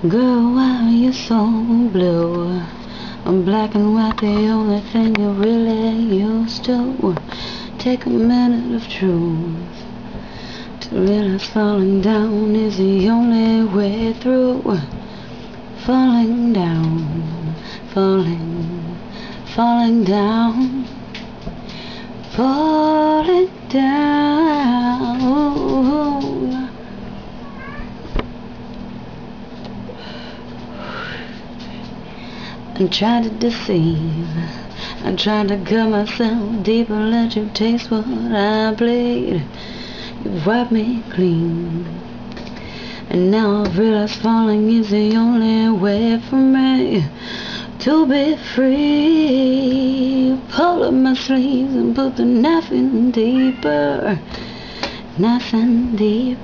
Girl, why are you so blue? Black and white, the only thing you really used to. Take a minute of truth to realize falling down is the only way through. Falling down, falling down, falling down. I tried to deceive, I tried to cut myself deeper, let you taste what I bleed. You wiped me clean, and now I've realized falling is the only way for me to be free. Pull up my sleeves and put the knife in deeper, nice and deep.